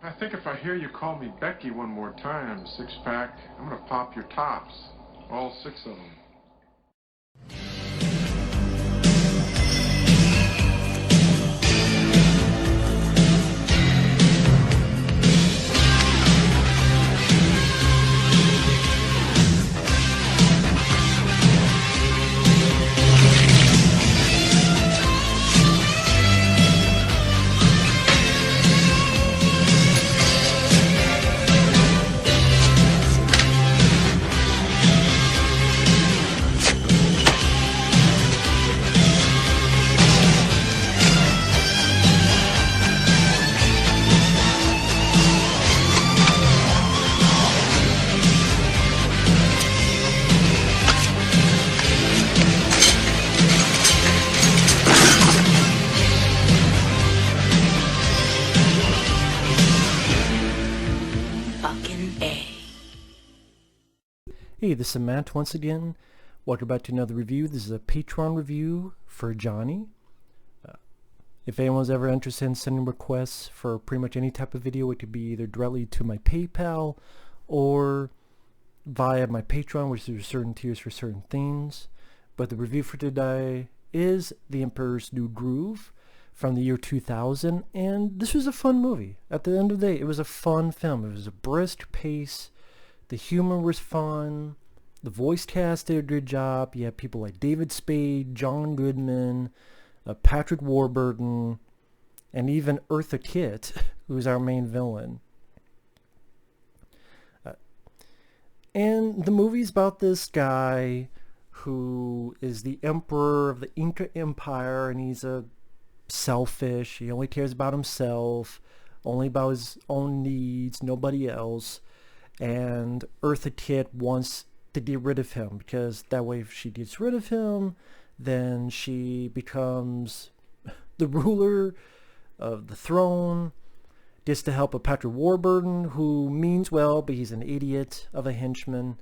I think if I hear you call me Becky one more time, six-pack, I'm gonna pop your tops. All six of them. Hey, this is Matt once again. Welcome back to another review. This is a Patreon review for Johnny. If anyone's ever interested in sending requests for pretty much any type of video, it could be either directly to my PayPal or via my Patreon, which there's certain tiers for certain things. But the review for today is The Emperor's New Groove from the year 2000, and this was a fun movie. At the end of the day, it was a fun film. It was a brisk pace. The humor was fun. The voice cast did a good job. You had people like David Spade, John Goodman, Patrick Warburton, and even Eartha Kitt, who's our main villain. And the movie's about this guy who is the emperor of the Inca Empire, and he's a selfish. He only cares about himself, only about his own needs, nobody else. And Eartha Kitt wants to get rid of him, because that way if she gets rid of him, then she becomes the ruler of the throne, just to help a Patrick Warburton, who means well, but he's an idiot of a henchman,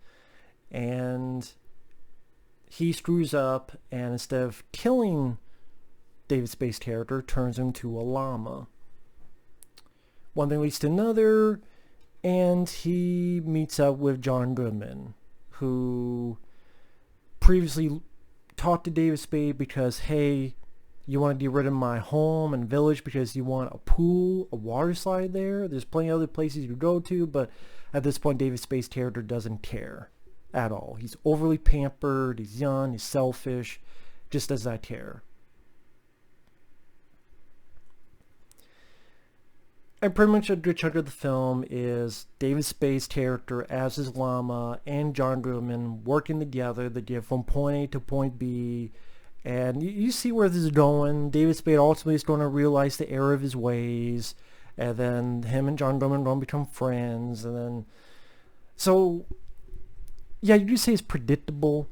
and he screws up, and instead of killing David Spade's character, turns him to a llama. One thing leads to another, and he meets up with John Goodman, who previously talked to David Spade because, hey, you want to get rid of my home and village because you want a pool, a water slide there. There's plenty of other places you could go to, but at this point, David Spade's character doesn't care at all. He's overly pampered, he's young, he's selfish, just does not care. And pretty much a good chunk of the film is David Spade's character as his llama and John Goodman working together to get from point A to point B. And you see where this is going. David Spade ultimately is going to realize the error of his ways. And then him and John Goodman are going to become friends. And then, so, yeah, you could say it's predictable.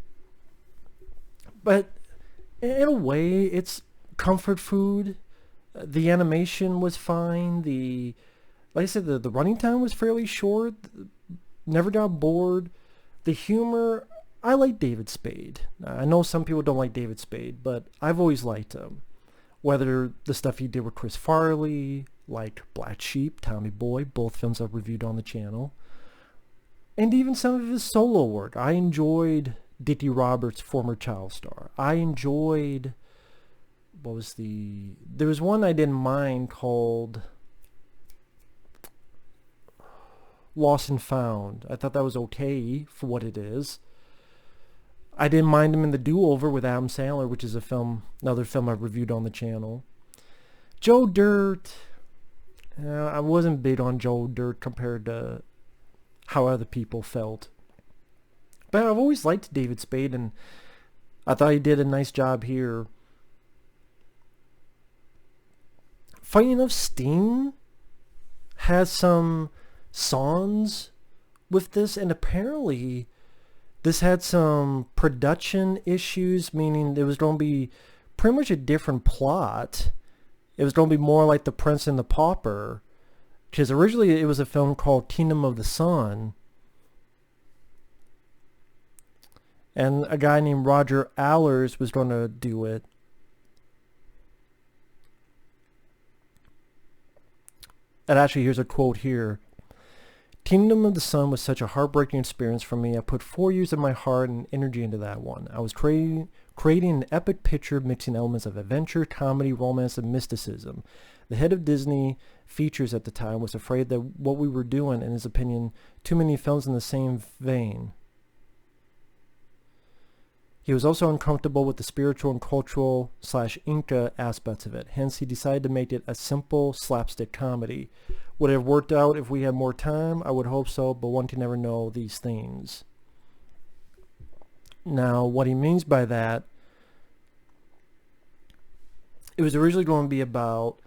But in a way, it's comfort food. The animation was fine. Like I said, the running time was fairly short. Never got bored. The humor, I like David Spade. I know some people don't like David Spade, but I've always liked him. Whether the stuff he did with Chris Farley, like Black Sheep, Tommy Boy, both films I've reviewed on the channel, and even some of his solo work. I enjoyed Dickie Roberts' former child star. I enjoyed... there was one I didn't mind called Lost and Found. I thought that was okay for what it is. I didn't mind him in The Do-Over with Adam Sandler, which is another film I've reviewed on the channel. Joe Dirt, I wasn't big on Joe Dirt compared to how other people felt. But I've always liked David Spade, and I thought he did a nice job here. Funny enough, Sting has some songs with this, and apparently this had some production issues, meaning it was going to be pretty much a different plot. It was going to be more like The Prince and the Pauper, because originally it was a film called Kingdom of the Sun, and a guy named Roger Allers was going to do it. And actually, here's a quote here. Kingdom of the Sun was such a heartbreaking experience for me. I put 4 years of my heart and energy into that one. I was creating an epic picture mixing elements of adventure, comedy, romance, and mysticism. The head of Disney Features at the time was afraid that what we were doing, in his opinion, too many films in the same vein. He was also uncomfortable with the spiritual and cultural / Inca aspects of it. Hence, he decided to make it a simple slapstick comedy. Would it have worked out if we had more time? I would hope so, but one can never know these things. Now, what he means by that, it was originally going to be about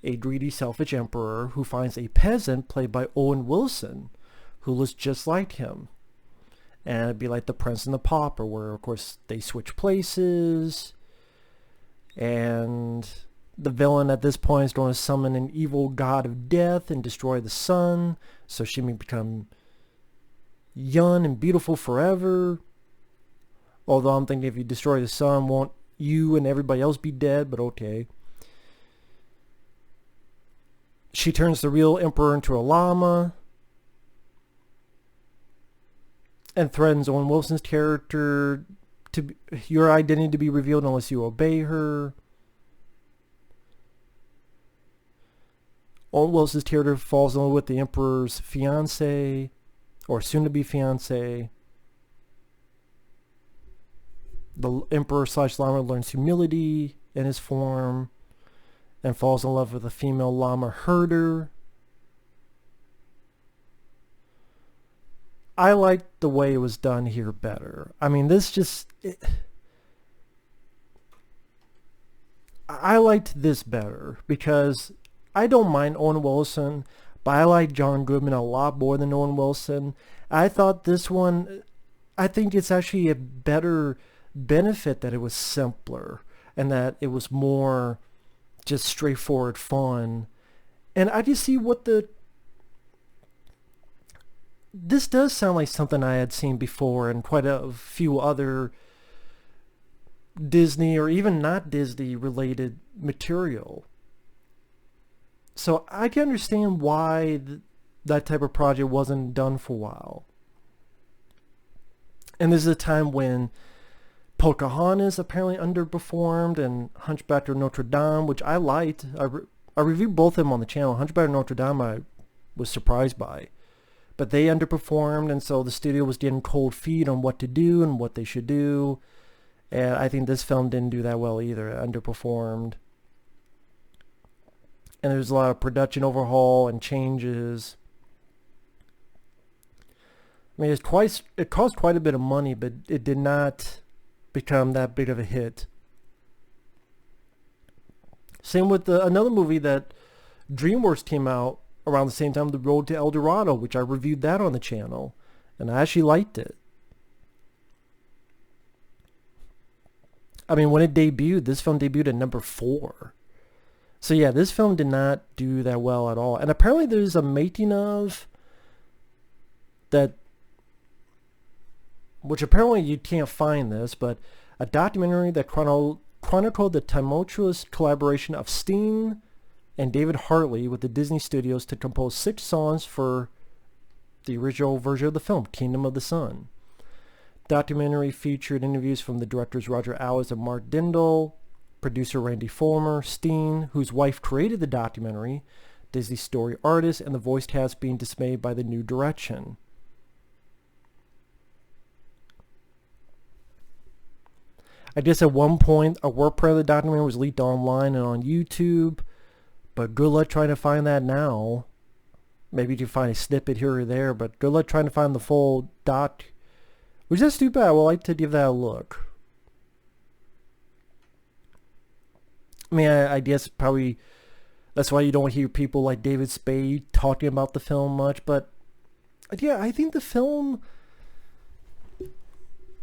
a greedy, selfish emperor who finds a peasant played by Owen Wilson who looks just like him. And it'd be like The Prince and the Pauper, where, of course, they switch places. And the villain at this point is going to summon an evil god of death and destroy the sun, so she may become young and beautiful forever. Although I'm thinking if you destroy the sun, won't you and everybody else be dead? But okay. She turns the real emperor into a llama and threatens Owen Wilson's character to your identity to be revealed unless you obey her. Owen Wilson's character falls in love with the emperor's fiancée, or soon-to-be fiancée. The emperor / llama learns humility in his form and falls in love with a female llama herder. I liked the way it was done here better. I mean, I liked this better because I don't mind Owen Wilson, but I like John Goodman a lot more than Owen Wilson. I thought this one, I think it's actually a better benefit that it was simpler and that it was more just straightforward fun. And I just see what this does sound like something I had seen before in quite a few other Disney or even not Disney related material. So I can understand why that type of project wasn't done for a while. And this is a time when Pocahontas apparently underperformed and Hunchback of Notre Dame, which I liked. I reviewed both of them on the channel. Hunchback of Notre Dame I was surprised by. But they underperformed, and so the studio was getting cold feet on what to do and what they should do. And I think this film didn't do that well either. It underperformed. And there's a lot of production overhaul and changes. I mean, it cost quite a bit of money, but it did not become that big of a hit. Same with another movie that DreamWorks came out around the same time, The Road to El Dorado, which I reviewed that on the channel, and I actually liked it. I mean, when it debuted, this film debuted at number 4. So yeah, this film did not do that well at all. And apparently there's a making of that, which apparently you can't find this, but a documentary that chronicled the tumultuous collaboration of Sting and David Hartley with the Disney Studios to compose 6 songs for the original version of the film, Kingdom of the Sun. Documentary featured interviews from the directors Roger Allers and Mark Dindal, producer Randy Fulmer, Steen, whose wife created the documentary, Disney story artist, and the voice cast being dismayed by the new direction. I guess at one point a work print of the documentary was leaked online and on YouTube, but good luck trying to find that now. Maybe you can find a snippet here or there, but good luck trying to find the full doc. Which is too bad. I would like to give that a look. I mean, I guess probably that's why you don't hear people like David Spade talking about the film much, but yeah, I think the film,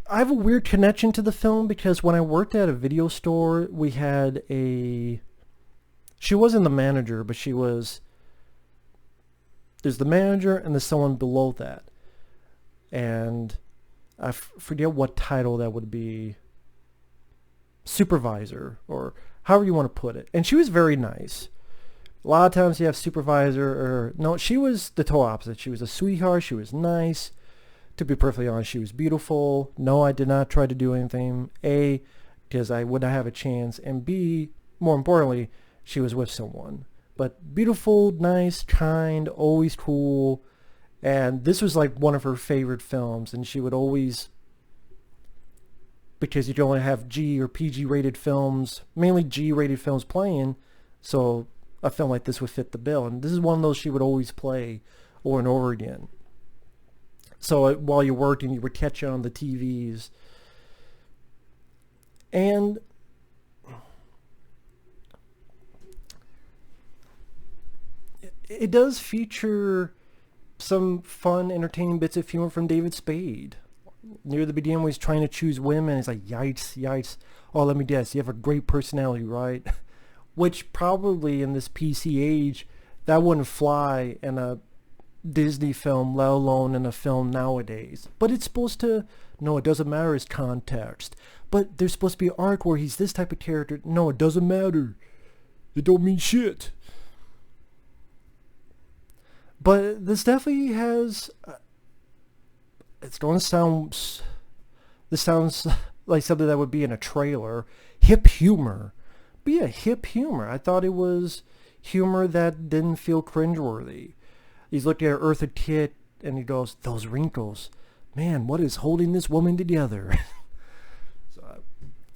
I have a weird connection to the film because when I worked at a video store, we had she wasn't the manager, but there's the manager and there's someone below that. And I forget what title that would be. Supervisor, or however you want to put it. And she was very nice. A lot of times you have supervisor, or no, she was the total opposite. She was a sweetheart. She was nice. To be perfectly honest, she was beautiful. No, I did not try to do anything. A, because I would not have a chance. And B, more importantly, she was with someone. But beautiful, nice, kind, always cool. And this was like one of her favorite films. And she would always, because you can only have G or PG rated films, mainly G rated films playing. So a film like this would fit the bill. And this is one of those she would always play over and over again. So while you're working, you would catch it on the TVs. And it does feature some fun, entertaining bits of humor from David Spade. Near the beginning when he's trying to choose women, it's like, yikes, yikes. Oh, let me guess, you have a great personality, right? Which probably in this PC age, that wouldn't fly in a Disney film, let alone in a film nowadays. But it's supposed to, no, it doesn't matter his context. But there's supposed to be an arc where he's this type of character. No, it doesn't matter. It don't mean shit. But this definitely has, it's going to sound, this sounds like something that would be in a trailer. Hip humor. Be a hip humor. I thought it was humor that didn't feel cringeworthy. He's looking at Eartha Kitt and he goes, those wrinkles. Man, what is holding this woman together?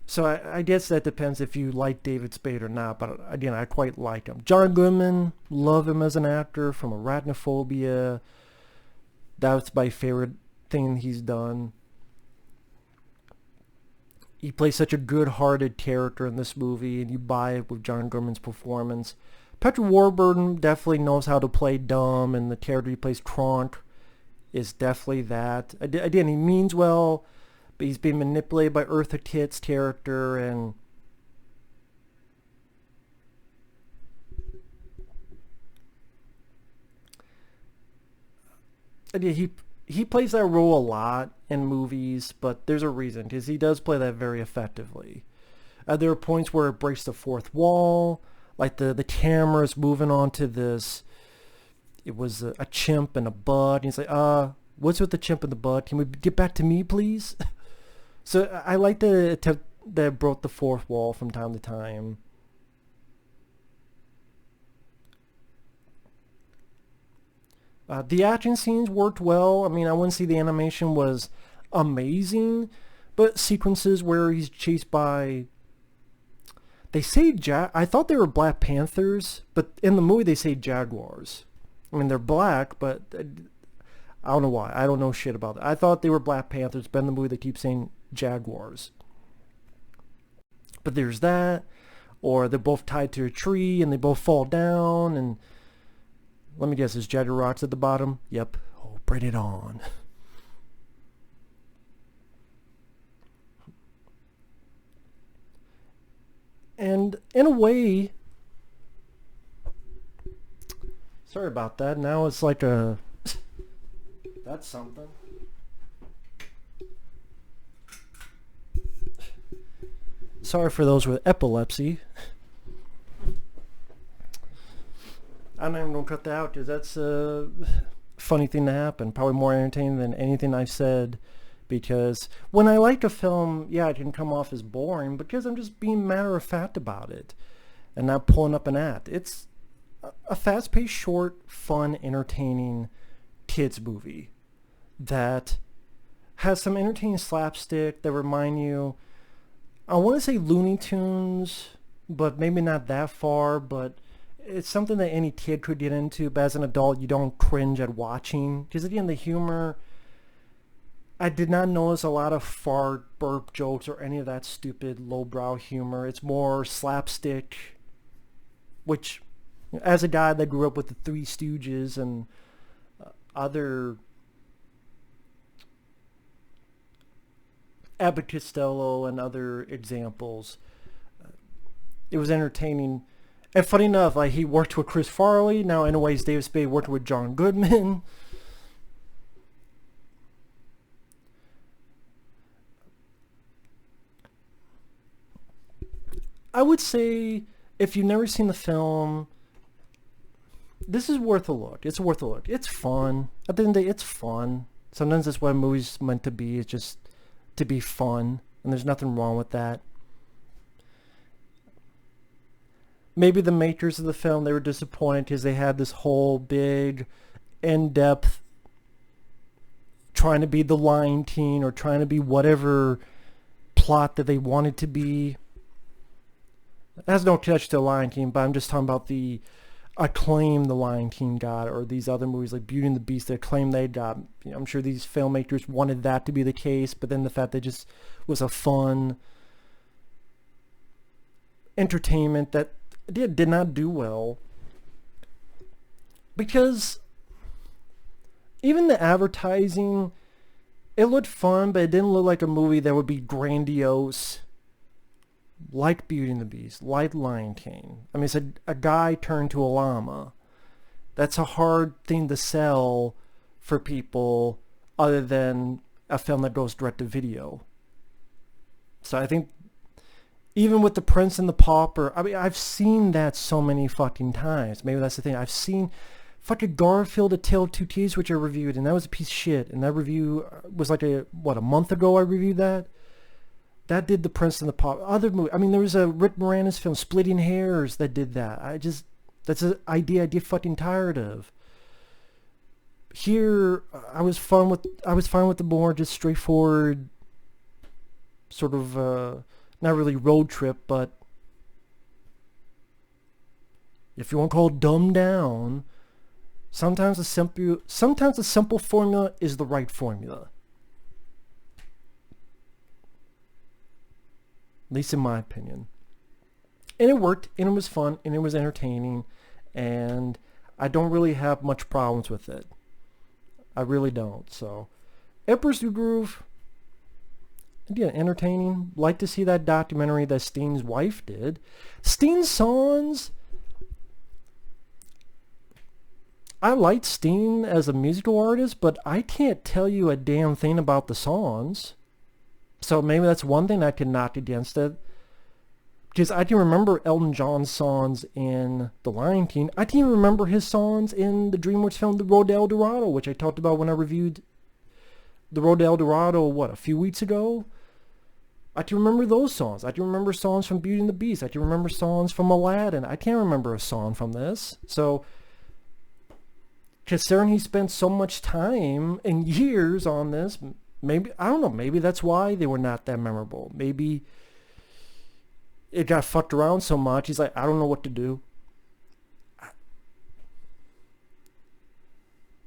So I guess that depends if you like David Spade or not, but again, I quite like him. John Goodman, love him as an actor from Arachnophobia. That's my favorite thing he's done. He plays such a good-hearted character in this movie, and you buy it with John Goodman's performance. Patrick Warburton definitely knows how to play dumb, and the character he plays, Kronk, is definitely that. Again, he means well, but he's being manipulated by Eartha Kitt's character, and again, he plays that role a lot in movies, but there's a reason, because he does play that very effectively. There are points where it breaks the fourth wall, like the camera's moving on to this, it was a chimp and a bud, and he's like, what's with the chimp and the bud? Can we get back to me, please? So I like the attempt that broke the fourth wall from time to time. The action scenes worked well. I mean, I wouldn't say the animation was amazing, but sequences where he's chased by, they say I thought they were Black Panthers, but in the movie they say jaguars. I mean, they're black, but I don't know why. I don't know shit about it. I thought they were Black Panthers, but in the movie they keep saying jaguars. But there's that, or they're both tied to a tree and they both fall down, and let me guess, there's Jagged Rocks at the bottom? Yep. Oh, bring it on. And in a way, sorry about that. Now it's like a, that's something. Sorry for those with epilepsy. I'm not even going to cut that out because that's a funny thing to happen. Probably more entertaining than anything I've said, because when I like a film, yeah, it can come off as boring because I'm just being matter-of-fact about it and not pulling up an act. It's a fast-paced, short, fun, entertaining kids movie that has some entertaining slapstick that remind you, I want to say Looney Tunes, but maybe not that far, but it's something that any kid could get into, but as an adult, you don't cringe at watching. Because again, the humor, I did not notice a lot of fart, burp jokes, or any of that stupid lowbrow humor. It's more slapstick, which, as a guy that grew up with the Three Stooges and other Abbott Costello and other examples, it was entertaining. And funny enough, like, he worked with Chris Farley. Now, in a way, David Spade worked with John Goodman. I would say, if you've never seen the film, this is worth a look. It's worth a look. It's fun. At the end of the day, it's fun. Sometimes that's what a movie's meant to be. It's just to be fun, and there's nothing wrong with that. Maybe the makers of the film, they were disappointed because they had this whole big, in-depth, trying to be the Lion King or trying to be whatever plot that they wanted to be. It has no connection to the Lion King, but I'm just talking about the acclaim the Lion King got, or these other movies like Beauty and the Beast, the acclaim they got. You know, I'm sure these filmmakers wanted that to be the case, but then the fact that it just was a fun entertainment that did not do well, because even the advertising, it looked fun, but it didn't look like a movie that would be grandiose like Beauty and the Beast, like Lion King. I mean, it's a guy turned to a llama. That's a hard thing to sell for people other than a film that goes direct to video. So I think even with The Prince and the Pauper, I mean, I've seen that so many fucking times. Maybe that's the thing. I've seen fucking Garfield, A Tale of Two Tears, which I reviewed, and that was a piece of shit. And that review was like a month ago I reviewed that. That did The Prince and the Pauper. Other movie, I mean, there was a Rick Moranis film, Splitting Hairs, that did that. That's an idea I get fucking tired of. Here, I was fine with the more just straightforward sort of, not really road trip, but if you want to call it dumbed down, sometimes a simple formula is the right formula. At least in my opinion. And it worked, and it was fun, and it was entertaining, and I don't really have much problems with it. I really don't. So, Emperor's New Groove, yeah, entertaining. Like to see that documentary that Steen's wife did. Steen's songs, I like Steen as a musical artist, but I can't tell you a damn thing about the songs. So maybe that's one thing I can knock against it. Because I can remember Elton John's songs in The Lion King. I can even remember his songs in the DreamWorks film The Road to El Dorado, which I talked about when I reviewed The Road to El Dorado, a few weeks ago? I can remember those songs. I can remember songs from Beauty and the Beast. I can remember songs from Aladdin. I can't remember a song from this. So, considering he spent so much time and years on this, maybe, I don't know, maybe that's why they were not that memorable. Maybe it got fucked around so much, he's like, I don't know what to do.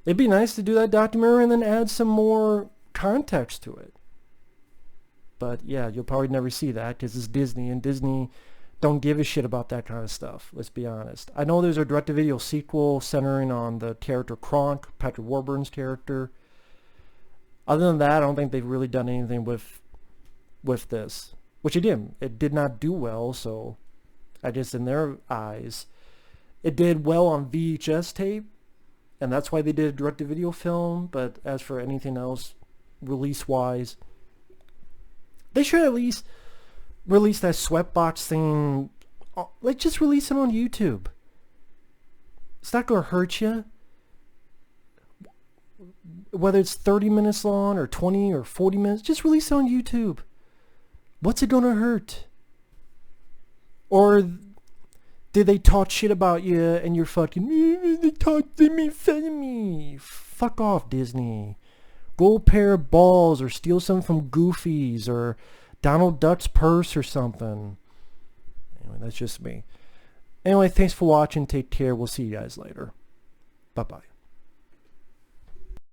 It'd be nice to do that documentary and then add some more context to it. But yeah, you'll probably never see that because it's Disney, and Disney don't give a shit about that kind of stuff, let's be honest. I know there's a direct-to-video sequel centering on the character Kronk, Patrick Warburton's character. Other than that, I don't think they've really done anything with this. Which it did not do well, so I guess in their eyes, it did well on VHS tape, and that's why they did a direct-to-video film, but as for anything else, release-wise, they should at least release that Sweatbox thing, like just release it on YouTube. It's not going to hurt you. Whether it's 30 minutes long or 20 or 40 minutes, just release it on YouTube. What's it gonna hurt? Or did they talk shit about you and you're fucking, they made fun of me? Fuck off, Disney. Go a pair of balls or steal some from Goofy's or Donald Duck's purse or something. Anyway, that's just me. Anyway, thanks for watching. Take care. We'll see you guys later. Bye-bye.